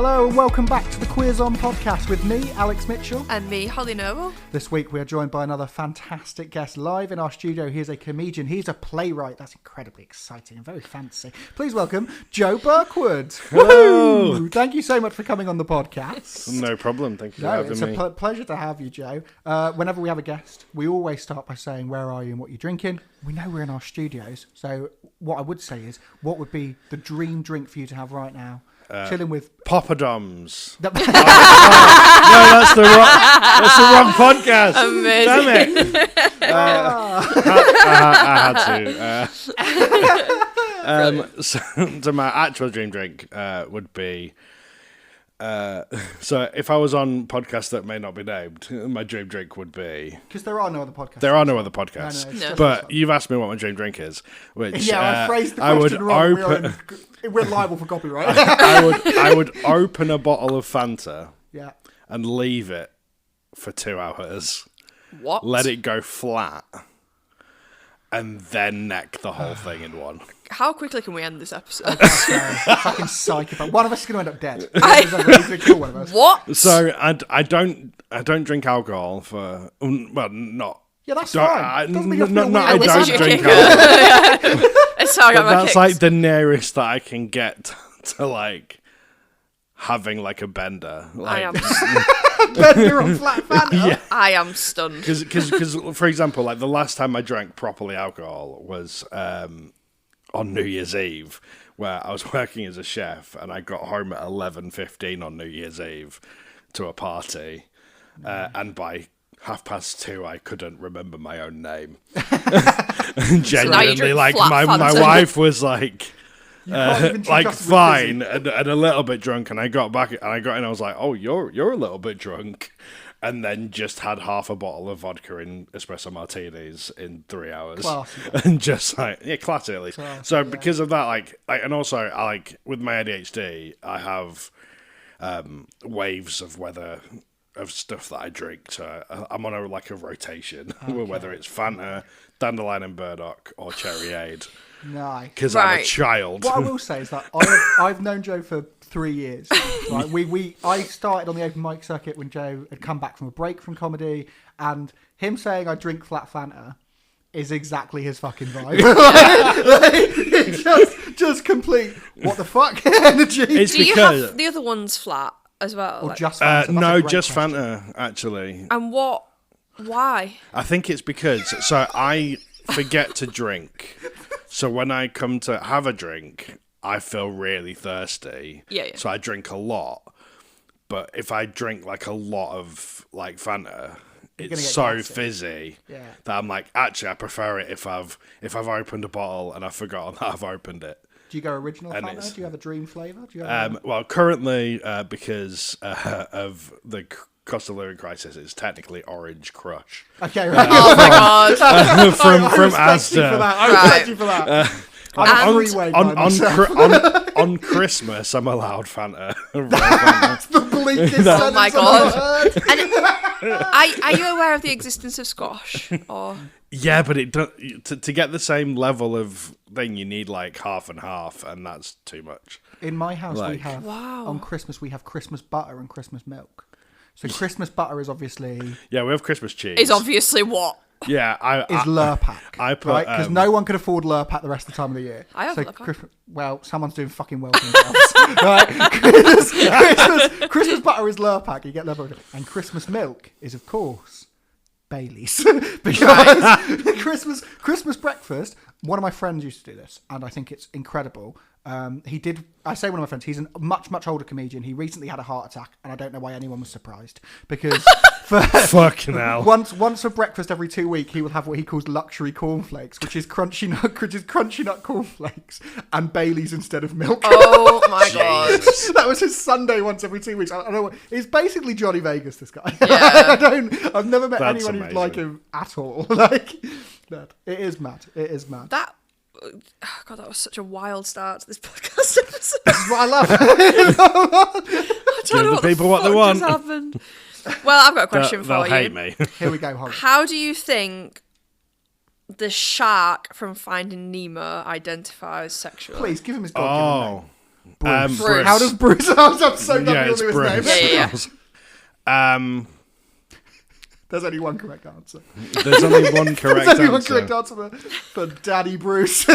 Hello and welcome back to the Quiz On podcast with me, Alex Mitchell. And me, Hollie Noble. This week we are joined by another fantastic guest live in our studio. He is a comedian, he's a playwright. That's incredibly exciting and very fancy. Please welcome Joe Burkwood. Hello. Woo! Thank you so much for coming on the podcast. No problem. Thank you for having me. It's a pleasure to have you, Joe. Whenever we have a guest, we always start by saying, where are you and what you're drinking? We know we're in our studios, so what I would say is, what would be the dream drink for you to have right now? Chilling with Poppadoms. No, that's the wrong podcast. Amazing. Damn it. I had to. So my actual dream drink would be. So if I was on podcasts that may not be named, my dream drink would be... Because there are no other podcasts. There are no other podcasts. No. But you've asked me what my dream drink is, which I phrased the question wrong. We're liable for copyright. I would open a bottle of Fanta and leave it for 2 hours. What? Let it go flat. And then neck the whole thing in one. How quickly can we end this episode? Fucking psychopath. One of us is going to end up dead. He's going to kill one of us. What? So I don't drink alcohol for not. Yeah, that's fine. I don't drink alcohol. It's how I got my That's kicks. like the nearest that I can get to like having like a bender. I Like, am. Bender on flat Fanta. Yeah. I am stunned. Because for example, like the last time I drank properly alcohol was on New Year's Eve, where I was working as a chef and I got home at 11:15 on New Year's Eve to a party, and by 2:30 I couldn't remember my own name. Genuinely, like my wife was like fine and a little bit drunk, and I got back and I got in. I was like, oh, you're a little bit drunk. And then just had half a bottle of vodka in espresso martinis in 3 hours. Classy. And just like, classy at least. Classy, So because of that, like, and also I like with my ADHD, I have waves of stuff that I drink. So I'm on a rotation, whether it's Fanta, Dandelion and Burdock, or Cherryade. Nice. Because I'm a child. What I will say is that I've known Joe for 3 years. Right? I started on the open mic circuit when Joe had come back from a break from comedy, and him saying I drink flat Fanta is exactly his fucking vibe. just complete what the fuck energy. It's Do you have the other ones flat as well? Or just Fanta? no, just question. Fanta actually. And what? Why? I think it's because I forget to drink. So when I come to have a drink, I feel really thirsty. Yeah. So I drink a lot. But if I drink like a lot of like Fanta, it's so fizzy that I'm like, actually, I prefer it if I've opened a bottle and I've forgotten that I've opened it. Do you go original Fanta? Do you have a dream flavour? Well, currently, because of the cost of living crisis, it's technically Orange Crush. Okay, right. Oh my god. from I respect you for that. On Christmas, I'm allowed Fanta. That's the bleakest Oh my god. I've ever heard. And are you aware of the existence of squash? Or Yeah, but to get the same level of thing, you need like half and half, and that's too much. In my house, we have on Christmas we have Christmas butter and Christmas milk. So Christmas butter is obviously we have Christmas cheese. is obviously what? Yeah, is Lurpak. I put because no one could afford Lurpak the rest of the time of the year. I have Lurpak. Well, someone's doing fucking well for themselves. Right? Christmas butter is Lurpak. You get Lurpak, and Christmas milk is of course Bailey's because Christmas breakfast. One of my friends used to do this, and I think it's incredible. I say one of my friends, he's a much older comedian. He recently had a heart attack, and I don't know why anyone was surprised. Because fucking hell. Once for breakfast every 2 weeks, he will have what he calls luxury cornflakes, which is crunchy nut cornflakes and Bailey's instead of milk. Oh my god. That was his Sunday once every 2 weeks. I don't know. He's basically Johnny Vegas, this guy. Yeah. I've never met That's anyone who's amazing. like him at all. Like, it is mad. It is mad. That was such a wild start to this podcast episode. This is what I love. I don't know the what people what they fuck want. just happened. Well, I've got a question They'll for you. hate me. Here we go, Hollie. How do you think the shark from Finding Nemo identifies sexually? Please give him his God-given name. Bruce. Bruce. How does Bruce? I'm so Yeah, dumb it's his Bruce. name. Yeah. There's only one correct answer. There's only one correct There's only one answer. correct answer for Daddy Bruce.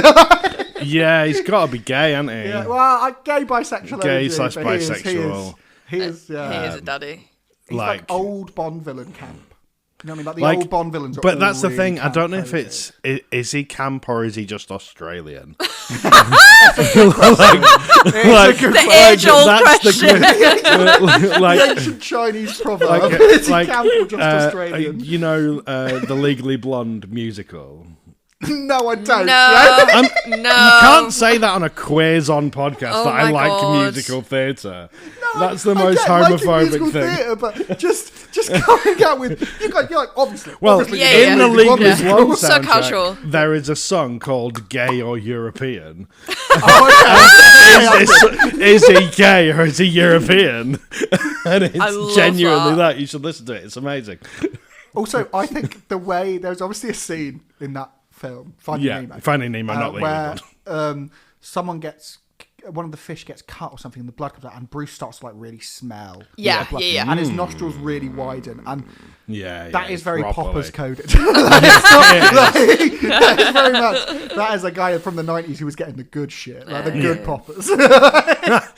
Yeah, he's got to be gay, hasn't he? Yeah, well, gay bisexual. Gay energy, slash but bisexual. He is. He is a daddy. He's like Like- old Bond villain camp. You know what I mean? Like the Like, old Bond villains. Are But all that's the really thing. I don't know if camp-coded. it's is he camp or is he just Australian? It's a good The question. age-old question. The like ancient Chinese proverb. like, Is he like, camp or just Australian? you know, the Legally Blonde musical. No, I don't. No, no. You can't say that on a quiz on podcast Oh that I my like God. musical theatre. No, That's the I most get liking homophobic musical thing. Theatre, but just coming out with you're like obviously. Well, obviously Yeah, in yeah. the Legally Yeah. Blonde So soundtrack, casual. there is a song called "Gay or European." Oh, okay. Is he gay or is he European? And I it's love genuinely that. that. You should listen to it. It's amazing. Also, I think the way there's obviously a scene in that film, Finding Yeah, Nemo, Finding Nemo, not Legally where Blonde. someone gets one of the fish gets cut or something, and the blood comes out, and Bruce starts to like really smell. Yeah, blood, yeah. and his nostrils really widen, and Yeah, that is very properly. Poppers coded. That is very much. That is a guy from the 90s who was getting the good shit, like the good Poppers. I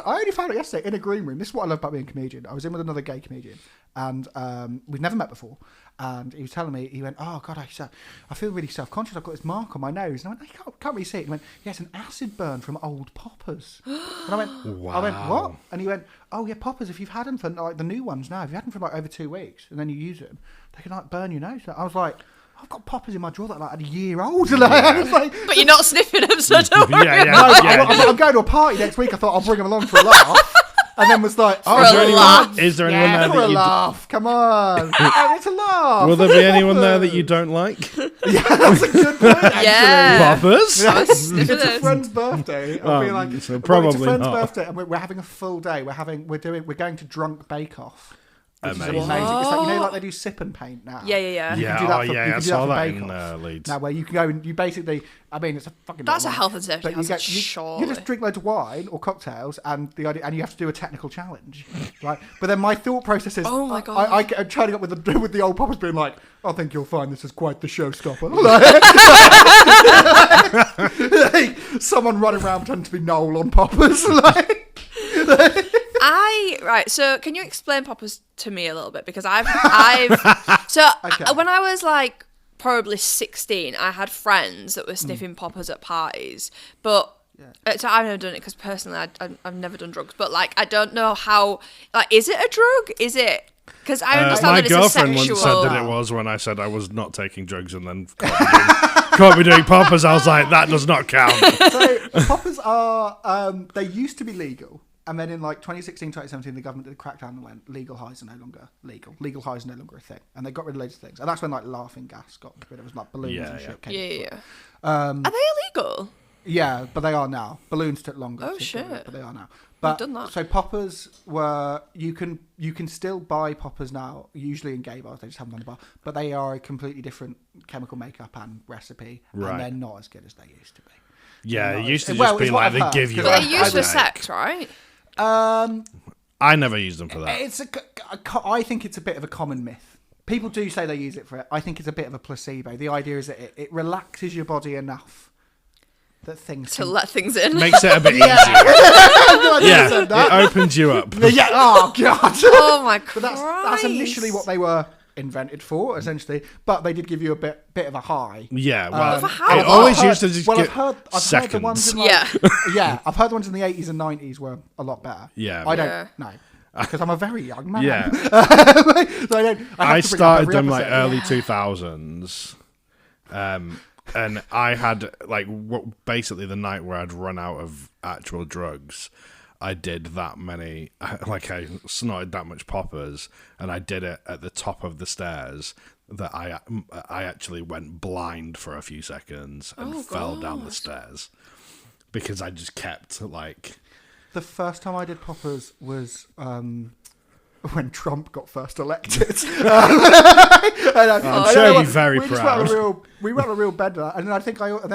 only found it yesterday in a green room. This is what I love about being a comedian. I was in with another gay comedian, and we'd never met before. And he was telling me, he went, "Oh God, I feel really self-conscious. I've got this mark on my nose." And I went, "I can't really see it." He went, "Yeah, it's an acid burn from old Poppers." And I went, "What?" And he went, "Oh yeah, Poppers. If you've had them for like the new ones now, if you've had them for like over 2 weeks, and then you use them, they can like burn your nose." I was like, "I've got Poppers in my drawer that are, like a year old." And I was like, But you're not sniffing them, so don't worry. Yeah, no, yeah. I'm going to a party next week. I thought I'll bring them along for a laugh. And then was like, For Is a there anyone, laugh. is there anyone yeah, there for a that you laugh. Come on. It's a laugh. will there be anyone there that you don't like? Yeah, that's a good point, actually. Yeah. Poppers? I was sniffing It's a those. friend's birthday. I'll be like, so it's a probably friend's not. birthday, and we're having a full day. We're going to Drunk Bake Off. Which is Amazing. amazing. It's like, you know, like they do sip and paint now. Yeah, yeah, yeah. You Yeah, can do that oh for- yeah, you I can do saw for that Bake in Off. Leeds. Now, where you can go and you basically, I mean, it's a fucking. That's a lot of health and safety but you hazard, get you surely. just drink loads of wine or cocktails, and the idea, and you have to do a technical challenge, right? But then my thought process is, Oh my God. I'm turning up with the old poppers, being like, "I think you'll find this is quite the showstopper." Like, someone running around pretending to be Noel on poppers, Right, so can you explain Poppers to me a little bit? Because I've Okay. when I was like probably 16, I had friends that were sniffing Poppers at parties, but so I've never done it because personally I've never done drugs, but like I don't know how, like, is it a drug? Is it? Because I understand my that it's a girlfriend sexual. once said that it was when I said I was not taking drugs and then caught me doing poppers. I was like, that does not count. So poppers are they used to be legal, and then in like 2016, 2017, the government did a crackdown and went legal highs are no longer legal. Legal highs are no longer a thing, and they got rid of loads of things. And that's when like laughing gas got rid of, it was like balloons Yeah, and yeah. shit. Came Yeah, into yeah. it. Are they illegal? Yeah, but they are now. Balloons took longer. Oh, to shit. get rid of, but they are now. But done that. so poppers were you can still buy poppers now, usually in gay bars. They just have them on the bar, but they are a completely different chemical makeup and recipe, Right. and they're not as good as they used to be. Yeah, it No, used to well, just be it's what like I've they heard, give you. because But a they use for headache. sex, right? I never used them for that. It's I think it's a bit of a common myth. People do say they use it for it. I think it's a bit of a placebo. The idea is that it relaxes your body enough that things To can... let things in. Makes it a bit easier. Yeah, it opens you up. Yeah. Oh god. Oh my But Christ. that's initially what they were invented for, essentially. But they did give you a bit of a high. Yeah, well, But how it always long? used to just Well, get I've heard the seconds. ones in like, Yeah. yeah, I've heard the ones in the 80s and 90s were a lot better. Yeah. I don't Yeah. know because I'm a very young man. Yeah. So I have I to bring up started every them like episode. early 2000s, and I had like basically the night where I'd run out of actual drugs. I did that many, like I snorted that much poppers, and I did it at the top of the stairs that I actually went blind for a few seconds and fell down the stairs because I just kept like. The first time I did poppers was when Trump got first elected. I'm sure you'd be very proud. We went on a real bender, and then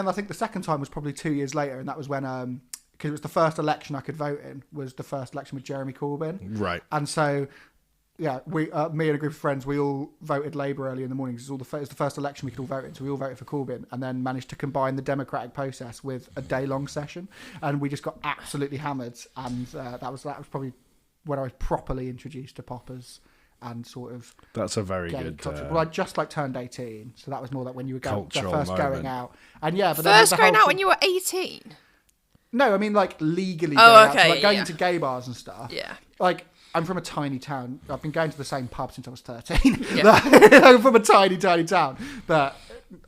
I think the second time was probably 2 years later, and that was when because it was the first election I could vote in, was the first election with Jeremy Corbyn. Right. And so, yeah, me and a group of friends, we all voted Labour early in the morning. It was the first election we could all vote in, so we all voted for Corbyn, and then managed to combine the democratic process with a day-long session, and we just got absolutely hammered. And that was probably when I was properly introduced to poppers and sort of. That's a very gay good. culture. Well, I just turned 18, so that was more like when you were first moment. going out. And yeah, but First going out when you were 18. No, I mean like legally. Oh, going okay, out, so, like going yeah. into gay bars and stuff. Yeah. Like, I'm from a tiny town. I've been going to the same pub since I was 13. Yeah. I'm from a tiny town. But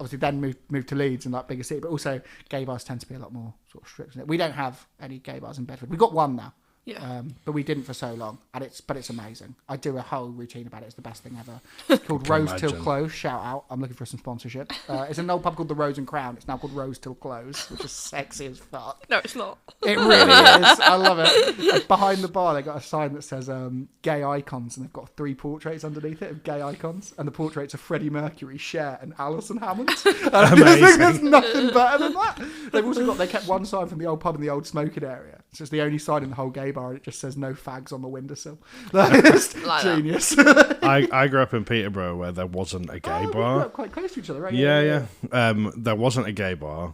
obviously then moved to Leeds and like bigger city. But also gay bars tend to be a lot more sort of strict. We don't have any gay bars in Bedford. We've got one now. Yeah. But we didn't for so long. But it's amazing. I do a whole routine about it. It's the best thing ever. It's called Rose Till imagine. Close. Shout out. I'm looking for some sponsorship. It's an old pub called the Rose and Crown. It's now called Rose Till Close, which is sexy as fuck. No, it's not. It really is. I love it. Behind the bar, they got a sign that says gay icons, and they've got 3 portraits underneath it of gay icons. And the portraits are Freddie Mercury, Cher, and Alison Hammond. And I just think there's nothing better than that. They've also they kept one sign from the old pub in the old smoking area. So it's the only sign in the whole gay bar, and it just says no fags on the windowsill. That's Like genius. I grew up in Peterborough where there wasn't a gay We grew bar. up quite close to each other, right? Yeah. There wasn't a gay bar.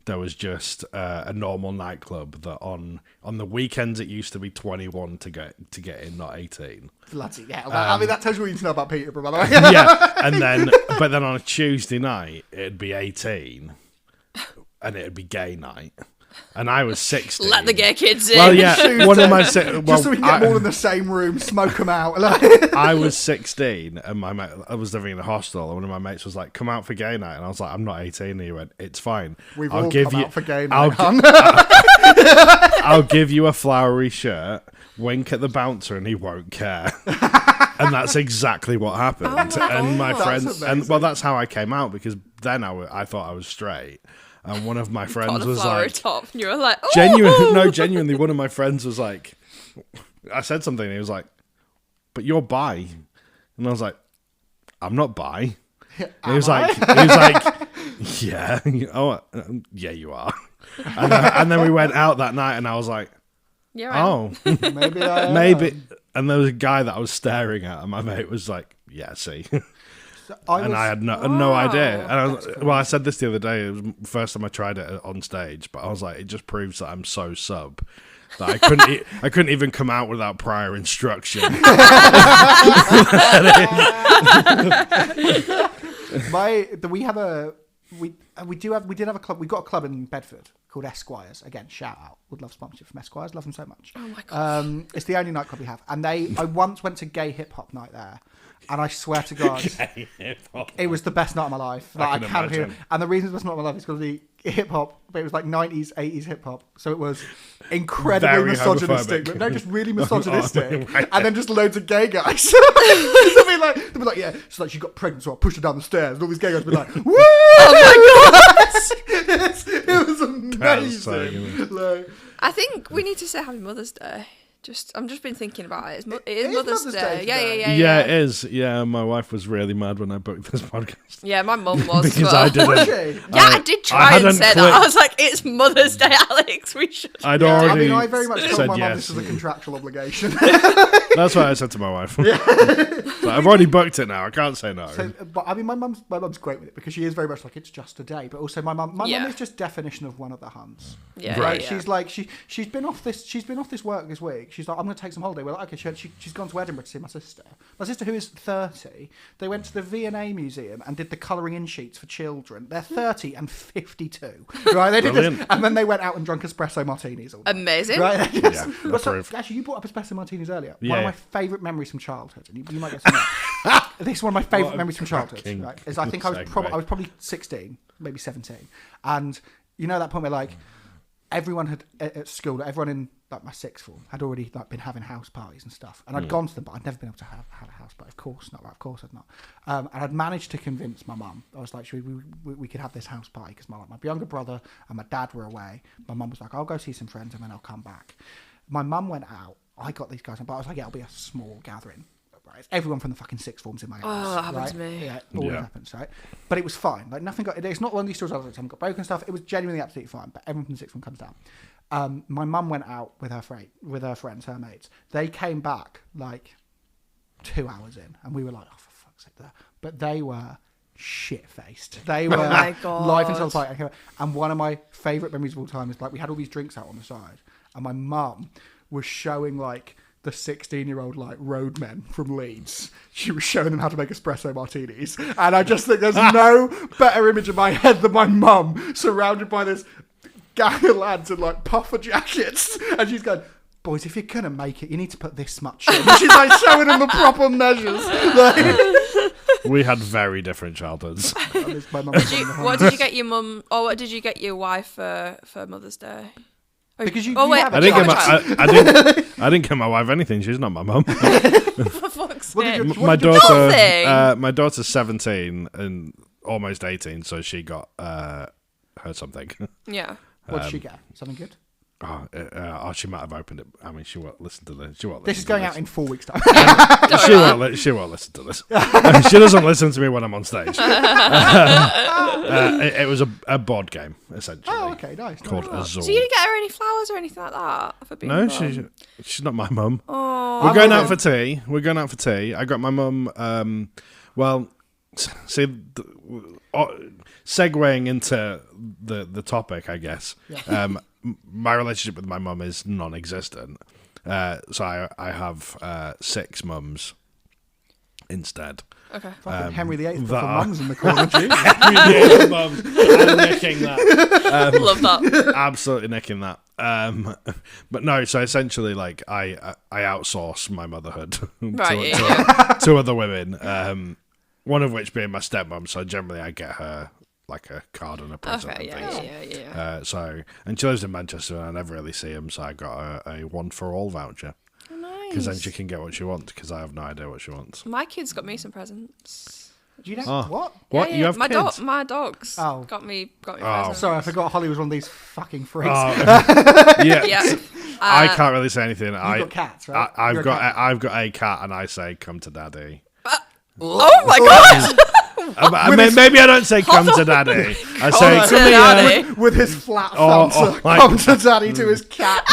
There was just a normal nightclub that on the weekends it used to be 21 to get in, not 18. Bloody hell. I mean, that tells you what you need to know about Peterborough, by the way. Yeah, but then on a Tuesday night it'd be 18, and it'd be gay night. And I was 16. Let the gay kids in. Well, yeah, one of my Just so we can get them all in the same room, smoke them out. I was 16, and my mate, I was living in a hostel, and one of my mates was like, "Come out for gay night," and I was like, "I'm not 18." And he went, "It's fine. We've I'll all give come you out for gay I'll, night, hon." I'll give you a flowery shirt. Wink at the bouncer, and he won't care." And that's exactly what happened. And my That's friends, amazing. well, that's how I came out, because then I thought I was straight. And one of my Put friends on a was flower like, top, and you were like, oh! genuinely, one of my friends was like, I said something, and he was like, "But you're bi," and I was like, "I'm not bi." And he was like, "Yeah, oh, yeah, you are." And then we went out that night, and I was like, You're right. "Oh, Maybe I am. maybe." And there was a guy that I was staring at, and my mate was like, "Yeah, see." And I had no idea. And I said this the other day. It was the first time I tried it on stage, but I was like, it just proves that I'm so sub that I couldn't even come out without prior instruction. We did have a club. We got a club in Bedford called Esquires. Again, shout out. Would love sponsorship from Esquires. Love them so much. Oh my god. It's the only nightclub we have. And I once went to gay hip hop night there. And I swear to God, it was the best night of my life. Like, I can can't hear. imagine. And the reason it was the best night of my life is because the hip hop, but it was like 90s, 80s hip hop. So it was incredibly Very misogynistic. homophobic. But no, just really misogynistic. Right. And then just loads of gay guys. they'll be like, yeah, it's like she got pregnant, so I pushed her down the stairs. And all these gay guys would be like, woo! Oh my God! It was amazing. Like, I think we need to say Happy Mother's Day. I'm just been thinking about it. It is Mother's Day. today. Yeah, it is. Yeah, my wife was really mad when I booked this podcast. Yeah, my mum was. Because but- I didn't. was she? Yeah, I did try and hadn't say that. clicked. I was like, it's Mother's Day, Alex. We should. I'd I already mean, I very much told said my mum yes. this was a contractual obligation. That's what I said to my wife. But I've already booked it now. I can't say no. So, but I mean, my mum's great with it because she is very much like it's just a day. But also, my mum Yeah. is just definition of one of the Huns. Yeah, Right. yeah. She's like she's been off this work this week. She's like, I'm going to take some holiday. We're like, okay. She's gone to Edinburgh to see my sister. My sister, who is 30, they went to the V&A Museum and did the colouring in sheets for children. They're 30 and 52. Right? They did this, Brilliant. and then they went out and drunk espresso martinis all night. Amazing. Right? Yeah, But so, approve. actually, you brought up espresso martinis earlier. One Yeah. of my favourite memories from childhood, and you might get some. This is one of my favourite What a memories from childhood. cracking Right? Is I think I was segue. probably 16, maybe 17, and you know that point where like everyone had at school, everyone in like my sixth form had already like been having house parties and stuff, and I'd gone to them, but I'd never been able to have a house party. Of course not. Right? Of course I'd not. And I'd managed to convince my mum. I was like, we could have this house party because my younger brother and my dad were away. My mum was like, I'll go see some friends and then I'll come back. My mum went out. I got these guys, but I was like, yeah, it'll be a small gathering. Right? Everyone from the fucking sixth forms in my house. Oh, that happened right? to me. Yeah, it always Yeah. happens, right? But it was fine. Like nothing got. It's not one of these stories I was like, someone got broken stuff. It was genuinely absolutely fine. But everyone from the sixth form comes down. my mum went out with her friends, her mates. They came back like 2 hours in, and we were like, "Oh, for fuck's sake!" But they were shit-faced. They were live until the fight. And one of my favourite memories of all time is like we had all these drinks out on the side, and my mum was showing like the 16-year-old like roadmen from Leeds. She was showing them how to make espresso martinis, and I just think there's no better image in my head than my mum surrounded by this gang of lads in like puffer jackets, and she's going, "Boys, if you're gonna make it, you need to put this much in." And she's like showing them the proper measures. We had very different childhoods. What did you get your mum, or what did you get your wife for Mother's Day? Because you I didn't get my wife anything. She's not my mum. For fuck's sake. My daughter, my daughter's 17 and almost 18, so she got her something. Yeah. What did she get? Something good? She might have opened it. I mean, she won't listen to this. This is going out in 4 weeks' time. She won't listen to this. She doesn't listen to me when I'm on stage. It was a board game, essentially. Oh, okay, nice. Called Azul. So you didn't get her any flowers or anything like that? For being No, she's not my mum. Oh, We're going out for tea. I got my mum. Segueing into the topic, I guess. Yeah. My relationship with my mum is non-existent. So I have 6 mums instead. Okay. Fucking Henry VIII for mums in the corner. Henry VIII mums. I'm nicking that. Love that. Absolutely nicking that. But no, so essentially, like I outsource my motherhood to other women. One of which being my stepmom. So generally, I get her like a card and a present. Okay, yeah. And she lives in Manchester, and I never really see him. So I got a one for all voucher. Because then she can get what she wants, because I have no idea what she wants. My kids got me some presents. Do you know what? What? Yeah. You have kids? My dogs got me presents. Sorry, I forgot Hollie was one of these fucking freaks. Yeah. I can't really say anything. You've got cats, right? I've got a cat, and I say, "Come to daddy." Oh my god! Maybe I don't say "come to daddy." I say "Come to daddy" with his flat Fanta. Come to daddy to his cat.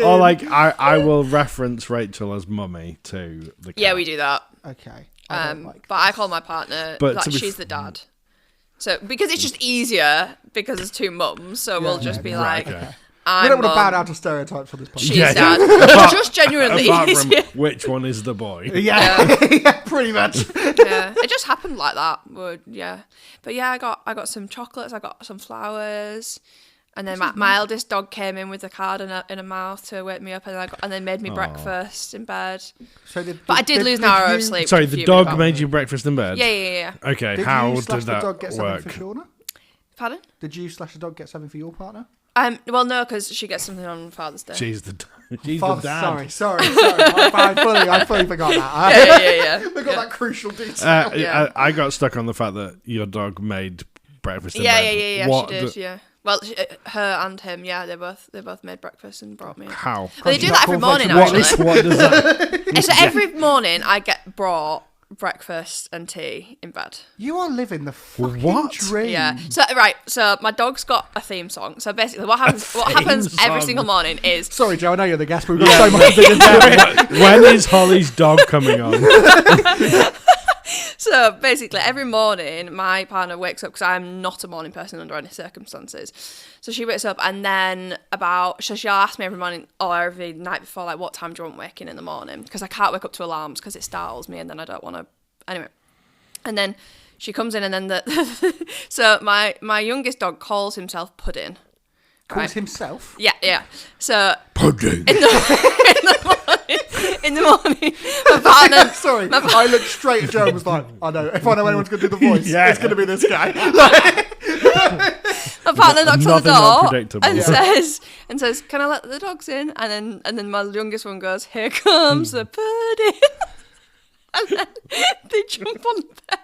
Or like I will reference Rachel as mummy to the cat. Yeah, we do that. Okay. But I call my partner she's the dad. So because it's just easier because there's 2 mums, so we'll just be like, okay. We don't want to bow down to stereotypes for this podcast. She's dad. Just genuinely easier. Which one is the boy? Yeah, pretty much. Yeah, it just happened like that. But yeah, I got some chocolates. I got some flowers. And then my eldest dog came in with a card in a mouth to wake me up, and then made me breakfast in bed. But I did lose an hour of sleep. Sorry, the dog made you breakfast in bed? Yeah. Okay, how did that the dog get work? Something for Shauna? Pardon? Did you / the dog get something for your partner? Well, no, because she gets something on Father's Day. She's the dad. Sorry. I fully forgot that. Yeah. Forgot that crucial detail. I got stuck on the fact that your dog made breakfast in bed. Yeah, she did, yeah. Well, her and him, yeah, they both made breakfast and brought me. How? Well, they do that every morning, actually. What does that? So every morning I get brought breakfast and tea in bed. You are living the fucking dream. Yeah. So my dog's got a theme song. So basically, what happens every single morning is. Sorry, Joe. I know you're the guest, but we've got so much to dig into. When is Hollie's dog coming on? So basically, every morning my partner wakes up because I'm not a morning person under any circumstances. So she wakes up and then she'll ask me every morning or every night before, like, what time do you want waking in the morning? Because I can't wake up to alarms because it startles me and then I don't want to. Anyway, and then she comes in and then so my youngest dog calls himself Pudding. Calls himself? Yeah. So Pudding. In the morning, my partner. Sorry, I looked straight at Joe and was like, I know. If I know anyone's going to do the voice, it's going to be this guy. My partner knocks on the door and says, "Can I let the dogs in?" And then my youngest one goes, "Here comes the pudding," and then they jump on the bed.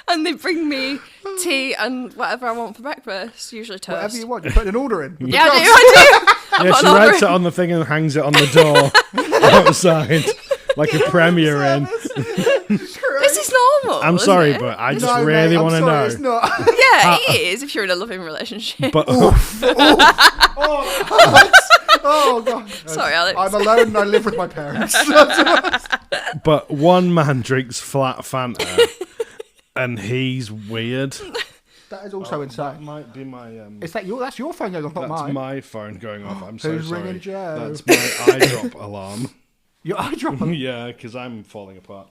And they bring me tea and whatever I want for breakfast, usually toast. Whatever you want, you put an order in. Yeah, I do. Yeah, she writes it on the thing and hangs it on the door outside, like a premier in. This is normal. I'm isn't sorry, it? but I just No, really mate, I'm want to sorry, know. It's not. Yeah, it is if you're in a loving relationship. But Oh god. Sorry, Alex. I'm alone and I live with my parents. but one man drinks flat Fanta, and he's weird. That is also That insane. might be my. Is that that's your phone going off, not That's mine? my phone going off. I'm so Who's sorry. ringing Joe? That's my eye drop alarm. Your eye drop. Yeah, because I'm falling apart.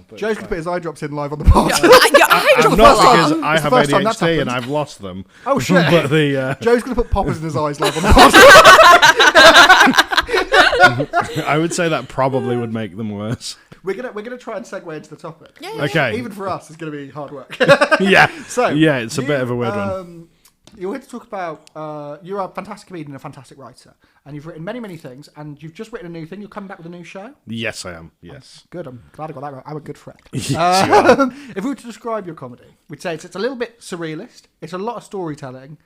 But Joe's gonna put his eye drops in live on the pod. Your eye I'm dropped not a lot. because I It's the have first time that's ADHD and happened. I've lost them. Oh shit. But the Joe's gonna put poppers in his eyes live on the pod. I would say that probably would make them worse. We're gonna try and segue into the topic. Yeah, yeah. Okay. Even for us, it's gonna be hard work. Yeah. So yeah, it's a bit of a weird one. one. You're here to talk about. You're a fantastic comedian and a fantastic writer, and you've written many things, and you've just written a new thing. You're coming back with a new show. Yes, I am. Yes. Good. I'm glad I got that right. I'm a good friend. Yes, you are. If we were to describe your comedy, we'd say it's a little bit surrealist. It's a lot of storytelling,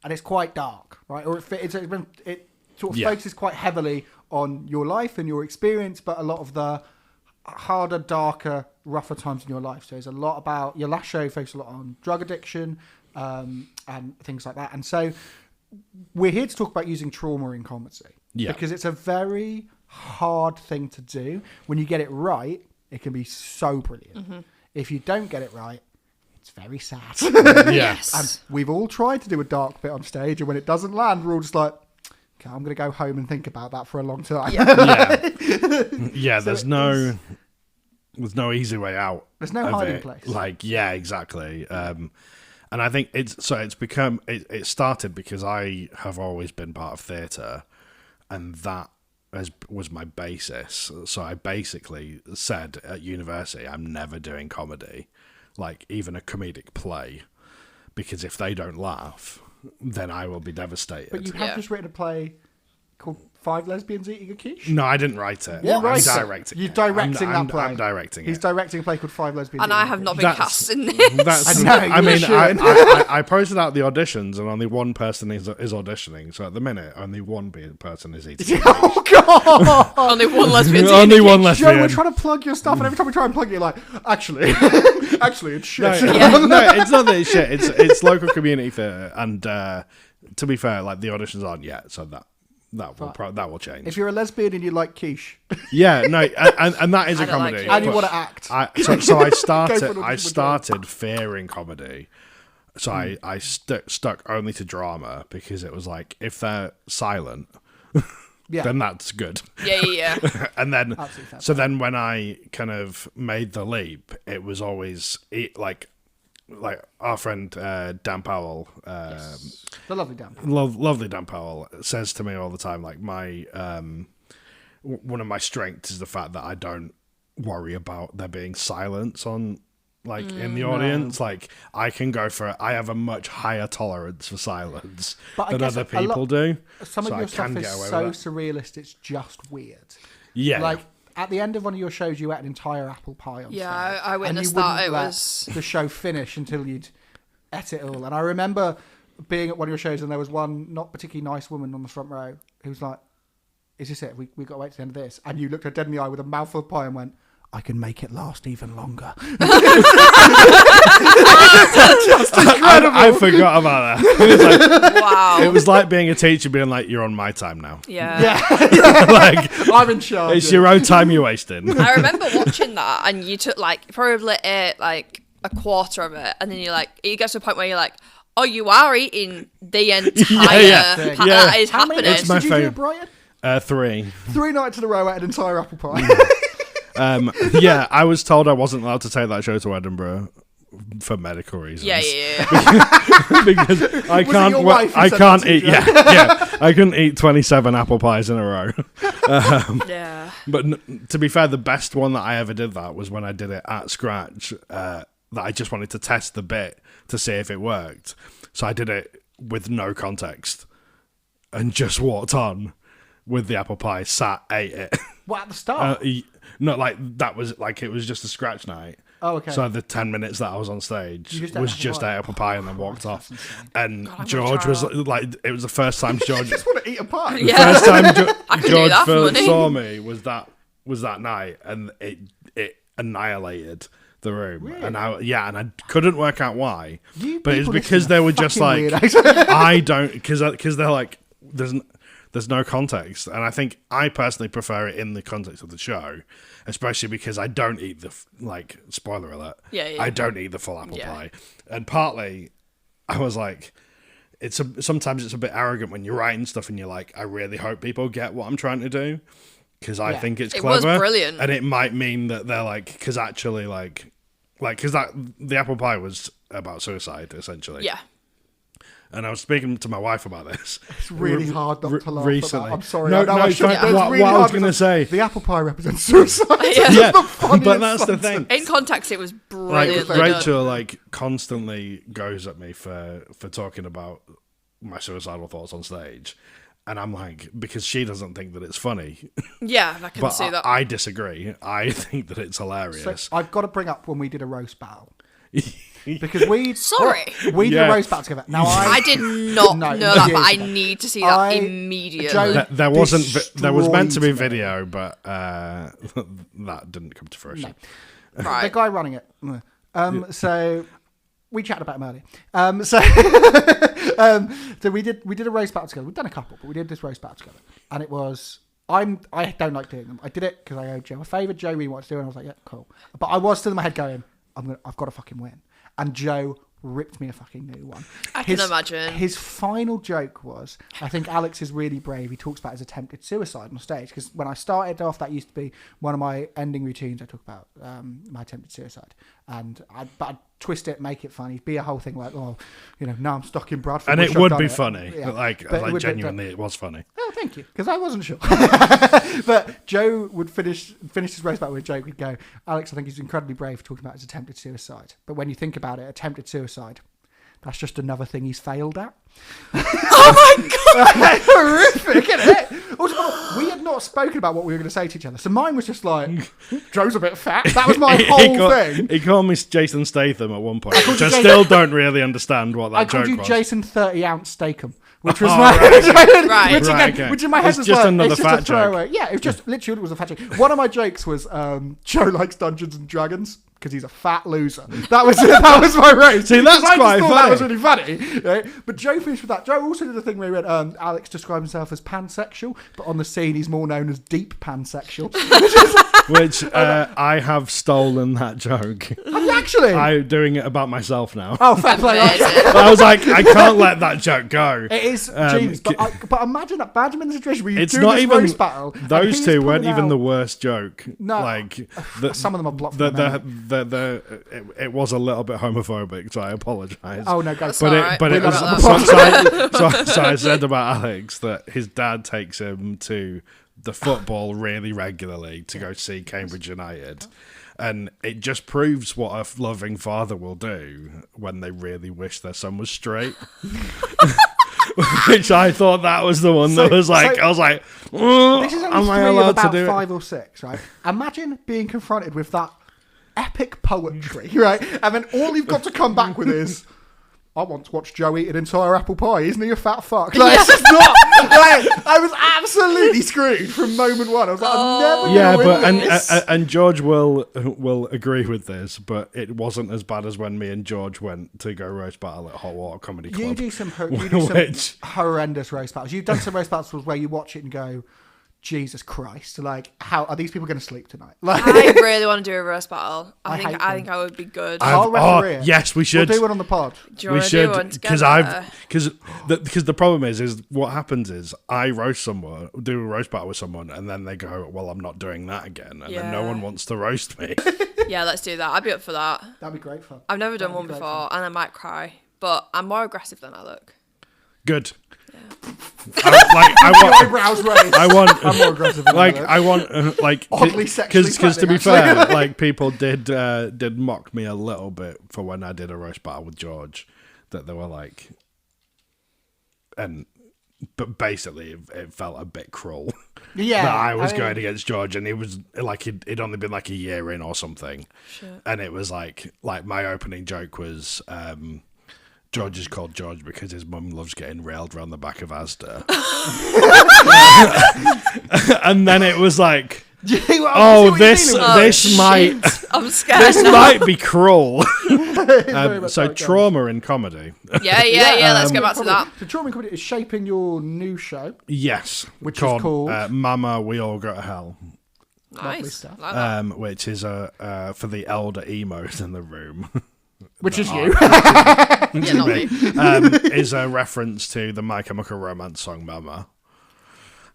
and it's quite dark, right? Or it sort of Yeah. focuses quite heavily on your life and your experience, but a lot of the harder, darker, rougher times in your life. So there's a lot about your last show focused a lot on drug addiction and things like that. And so we're here to talk about using trauma in comedy because it's a very hard thing to do. When you get it right, it can be so brilliant. Mm-hmm. If you don't get it right, it's very sad. Yes. And we've all tried to do a dark bit on stage, and when it doesn't land, we're all just like, okay, I'm going to go home and think about that for a long time. Yeah. Yeah, So there's no easy way out. There's no of hiding it. place. Like, yeah, exactly. And I think it started because I have always been part of theatre, and that was my basis. So I basically said at university, I'm never doing comedy, like even a comedic play, because if they don't laugh, then I will be devastated. But you have just written a play called Five Lesbians Eating a Quiche? No, I didn't write it. You I'm write it? directing You're it. directing I'm that play? I'm directing He's it. directing a play called Five Lesbians And Eating I a have not been That's- cast in this. That's, I know, I you mean, should. I posted out the auditions, and only one person is auditioning. So at the minute, only one person is eating. Oh, God! Only one lesbian. Only one Joe, lesbian. we're trying to plug your stuff, and every time we try and plug it, you're like, actually, it's shit. No, it's not that it's shit. It's local community theatre, and to be fair, like the auditions aren't yet, so that will change. If you're a lesbian and you like quiche, Yeah, no, and that is a I don't like comedy. it. and you but want to act, so I Go for started. an audition I with started fearing comedy, so I stuck only to drama because it was like if they're silent, yeah. then that's good. Yeah. And then Absolutely fair so then when I kind of made the leap, it was always like our friend Dan Powell, The lovely Dan. lovely Dan Powell, says to me all the time, like my one of my strengths is the fact that I don't worry about there being silence on like in the audience. Like I can go for I have a much higher tolerance for silence But I than guess other a lot- people do. Some So of I your stuff can is get away so with that. surrealist, it's just weird. Yeah. Like, at the end of one of your shows, you ate an entire apple pie on Yeah, stage. I and witnessed you that. wouldn't It let was- the show finish until you'd ate it all. And I remember being at one of your shows, and there was one not particularly nice woman on the front row who was like, "Is this it? We got to wait to the end of this." And you looked her dead in the eye with a mouthful of pie and went, "I can make it last even longer." I forgot about that. It was like, Wow. it was like being a teacher being like, "You're on my time now." Yeah. Yeah, Like I'm in charge. it's your own time you're wasting. I remember watching that, and you took like probably ate like a quarter of it, and then you're like, it gets to a point where you're like, oh, you are eating the entire Yeah. that is How many happening. nights my did you do favourite. at Brighton? 3. 3 nights in a row, I ate an entire apple pie. Yeah, I was told I wasn't allowed to take that show to Edinburgh for medical reasons. Yeah. Because I Was it can't. your wife who I said can't that to eat. you? Yeah. I couldn't eat 27 apple pies in a row. Yeah. But to be fair, the best one that I ever did that was when I did it at Scratch. That I just wanted to test the bit to see if it worked. So I did it with no context and just walked on with the apple pie, sat, ate it. What, at the start? Not like that was like it was just a Scratch night. Oh, okay. So the 10 minutes that I was on stage You just ate was apple just pie? ate apple pie and then walked off. insane. And God, I'm George gonna was try like, it was the first time George. just want to eat a pie. Yeah. First time I can do George that for first money. saw me was that night, and it annihilated the room, Really? and I couldn't work out why. You But it's people because listening they are were just fucking like, weirdos. I don't, because they're like, there's no context, and I think I personally prefer it in the context of the show, especially because I don't eat spoiler alert. Yeah. I don't eat the full apple Yeah. pie, and partly I was like, sometimes it's a bit arrogant when you're writing stuff and you're like, I really hope people get what I'm trying to do, because I think it's It clever. was brilliant. And it might mean that they're like, because actually because the apple pie was about suicide essentially. Yeah. And I was speaking to my wife about this. It's really hard not to laugh recently. at that. I'm sorry. No, I know no, I shouldn't, fine. but it's What really I was hard going to because say. the apple pie represents suicide. Yeah. Yeah, the funniest but that's the sentence. thing. In context, it was Like brilliantly Rachel, done. constantly goes at me for talking about my suicidal thoughts on stage, and I'm like, because she doesn't think that it's funny, Yeah, I can but see that. I disagree. I think that it's hilarious. So I've got to bring up when we did a roast battle. Because Sorry. we did Yeah. a roast battle together. Now I did not No, know that, but years I ago. need to see that I- immediately. Joe- There was meant to be destroyed me. video, but that didn't come to fruition. the Right. guy running it. So we chatted about him earlier. So we did a roast battle together. We've done a couple, but we did this roast battle together, and it was. I don't like doing them. I did it because I owed Joe a favour. Joe really wanted to do it, and I was like, yeah, cool. But I was still in my head going, I've got to fucking win. And Joe ripped me a fucking new one. I can imagine. His final joke was, I think Alex is really brave. He talks about his attempted suicide on stage. Because when I started off, that used to be one of my ending routines. I talk about my attempted suicide. But I'd twist it, make it funny, be a whole thing like, now I'm stuck in Bradford. And wish it I'd would done be it. funny. Yeah. Like But it would be- genuinely, it was funny. Oh, thank you, because I wasn't sure. But Joe would finish his roast battle with a joke. He'd go, Alex, I think he's incredibly brave for talking about his attempted suicide. But when you think about it, attempted suicide, that's just another thing he's failed at. Oh my god! Horrific, isn't it? Also, we had not spoken about what we were going to say to each other. So mine was just like, Joe's a bit fat. That was my whole thing. He called me Jason Statham at one point, called which I you still don't really understand what I that called joke you was. Jason 30-ounce Steakum. Which was Oh, my, right. Right. which, again, Right, okay. which in my head It's was just like, another it's just fat a joke. throwaway. Yeah, it was just literally was a fat joke. One of my jokes was Joe likes Dungeons and Dragons because he's a fat loser. That was my roast. See, that's Because I just quite thought that funny. was really funny. Right? But Joe finished with that. Joe also did a thing where he went, Alex described himself as pansexual, but on the scene he's more known as deep pansexual. Which I have stolen that joke. Actually, I'm doing it about myself now. oh, fair play. Amazing. But I was like, I can't let that joke go. It is genius, but imagine in the situation where you It's do not this even roast battle. and those he's two weren't pulling even out- the worst joke. No. Like Some of them are blocked from my memory. it was a little bit homophobic, so I apologise. Oh no, go That's for But it. alright. but We it was love so I said about Alex that his dad takes him to the football really regularly to go see Cambridge United. And it just proves what a loving father will do when they really wish their son was straight. Which I thought that was the one that was like, I was like, This is only am I three of allowed to about do it? 5 or 6, right? Imagine being confronted with that epic poetry, right? And then all you've got to come back with is, I want to watch Joe eat an entire apple pie. Isn't he a fat fuck? Like, it's just not. Like, I was absolutely screwed from moment one. I was like, I'm never Yeah, gonna but win this. and George will agree with this, but it wasn't as bad as when me and George went to go roast battle at Hot Water Comedy Club. You do some Which- horrendous roast battles. You've done some roast battles where you watch it and go, Jesus Christ! Like, how are these people going to sleep tonight? Like, I really want to do a roast battle. I hate I them. think I would be good. I'll referee it. Yes, we should. We'll do one on the pod. Do you We want to do one should, together? because the problem is what happens is I roast someone, do a roast battle with someone, and then they go, well, I'm not doing that again, and then no Yeah. one wants to roast me. Yeah, let's do that. I'd be up for that. That'd be great fun. I've never done That'd one be great before, and I might cry, but I'm more aggressive than I look. Good. I Eyebrows raised. want. I'm more aggressive than Like that. I want, like, Oddly sexually because to be threatening, fair, actually. like people did mock me a little bit for when I did a roast battle with George, that they were like, but basically it felt a bit cruel. Yeah, that I was mean, going against George, and it was like it'd only been like a year in or something, Shit. and it was like my opening joke was. George is called George because his mum loves getting railed around the back of Asda. And then it was like, This might I'm scared. this might be cruel. Very much So it goes. trauma in comedy. Yeah. Let's go back to that. So trauma in comedy is shaping your new show. Yes, Which is called? Mama, We All Go to Hell. Lovely Nice. stuff. Like that. Which is for the elder emos in the room. Which is you. Yeah, not me. Is a reference to the My Chemical Romance song Mama.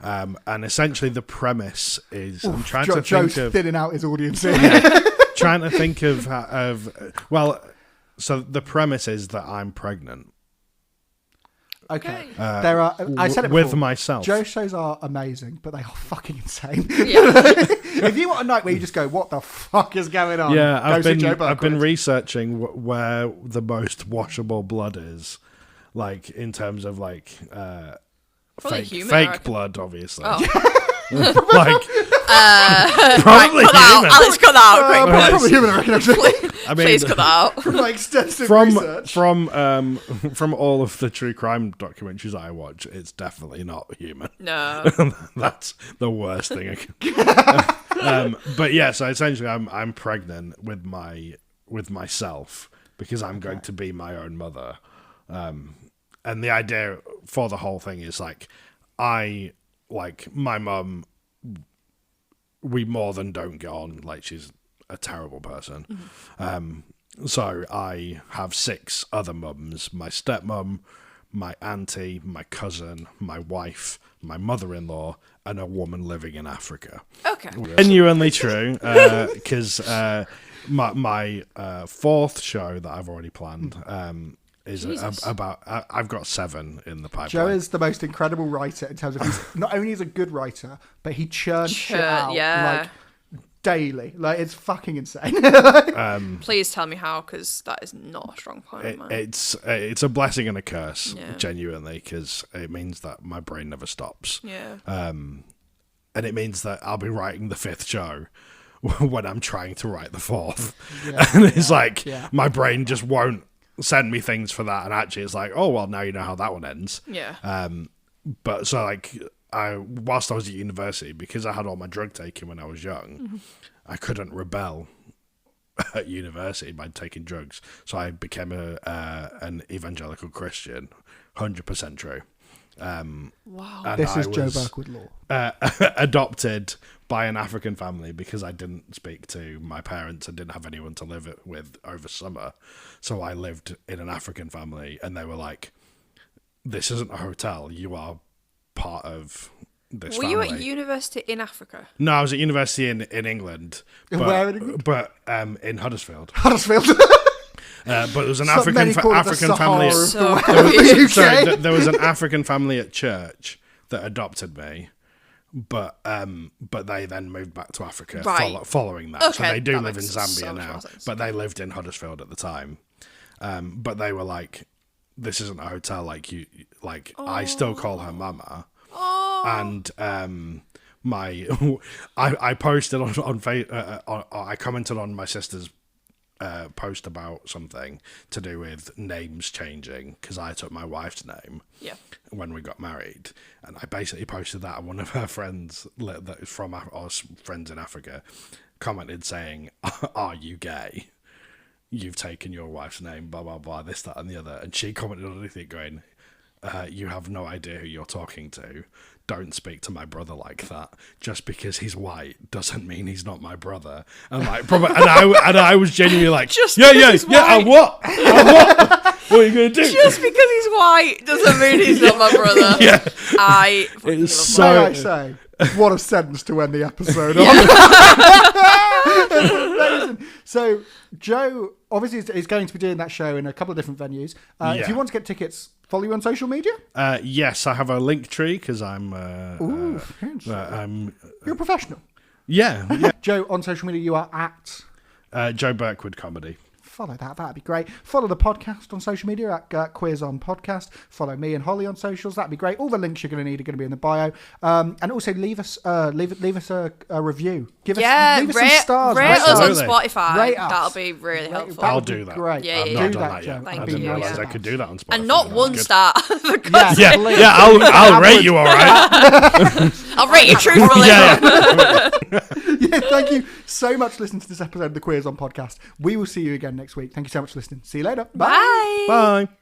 And essentially the premise is I'm trying to Joe's think of thinning out his audience here. trying to think of so the premise is that I'm pregnant. Okay. There are. I said it with before. myself. Joe's shows are amazing, but they are fucking insane. Yeah. If you want a night where you just go, "What the fuck is going on?" Yeah, go see Joe I've been Burkwood. researching where the most washable blood is, like in terms of like Probably human, I fake reckon. blood, obviously. Oh. Like probably Cut that out. human. Alex, cut that out. Quick. Probably human, I reckon. Actually, I mean, Please cut that out. from like extensive research. from all of the true crime documentaries I watch, it's definitely not human. No. That's the worst thing I can. But yeah, so essentially, I'm pregnant with myself because I'm going to be my own mother. And the idea for the whole thing is like my mum. We more than don't get on. Like she's a terrible person. So I have 6 other mums: my stepmum, my auntie, my cousin, my wife, my mother-in-law, and a woman living in Africa. Okay. Genuinely true, because my 4th show that I've already planned is about. I've got 7 in the pipeline. Joe is the most incredible writer in terms of he's not only is a good writer, but he churns shit out yeah. like daily. Like it's fucking insane. Please tell me how, because that is not a strong point of mine. It's a blessing and a curse, Yeah. genuinely, because it means that my brain never stops. Yeah. And it means that I'll be writing the 5th show when I'm trying to write the 4th. And it's like my brain just won't send me things for that, and actually it's like, oh well, now you know how that one ends. Yeah. But so like whilst I was at university, because I had all my drug taking when I was young, I couldn't rebel at university by taking drugs, so I became an evangelical Christian. 100% true. Wow. And This I is Joe was, Burkwood law. adopted by an African family because I didn't speak to my parents and didn't have anyone to live with over summer. So I lived in an African family, and they were like, "This isn't a hotel. You are part of this Were family." you at university in Africa? No, I was at university in England. But, Where in England? But in Huddersfield. Huddersfield. But there was an So many African call it the African family. Sahara of So the confused. UK. Sorry, there was an African family at church that adopted me, but they then moved back to Africa Right. following that. So Okay, they do that live in makes so Zambia much now, more sense. but they lived in Huddersfield at the time. But they were like, "This isn't a hotel. Like you, like I still call her Mama." Oh. And I posted I commented on my sister's post about something to do with names changing, because I took my wife's name when we got married, and I basically posted that, and one of her friends that is from our friends in Africa commented saying, "Are you gay? You've taken your wife's name, blah blah blah, this, that, and the other." And she commented underneath it going, "You have no idea who you're talking to. Don't speak to my brother like that. Just because he's white doesn't mean he's not my brother." And like, probably, and I was genuinely like, Just yeah, because he's white. and what? And what? What are you gonna do? Just because he's white doesn't mean he's not my brother. Yeah. I fucking It's love May so. I say, what a sentence to end the episode on. Amazing. So, Joe obviously is going to be doing that show in a couple of different venues. If you want to get tickets, follow you on social media. Yes, I have a link tree because I'm. Ooh, I'm. you're a professional. Yeah. Joe, on social media, you are at... Joe Burkwood Comedy. Follow that. That'd be great. Follow the podcast on social media at Quiz on Podcast. Follow me and Hollie on socials. That'd be great. All the links you're going to need are going to be in the bio. And also leave us a review. Leave us some stars. Rate us on Absolutely. Spotify. Rate us. That'll be really helpful. I'll would be do that. Great. Yeah, I've yeah, not yeah. done that Joe. yet. Thank I didn't you, realise yeah. I could do that on Spotify. And not That's one good. star. Yeah, Please. yeah. I'll rate you all right. I'll rate you truthfully. Yeah. Yeah, thank you so much for listening to this episode of the Queers On podcast. We will see you again next week. Thank you so much for listening. See you later. Bye. Bye. Bye.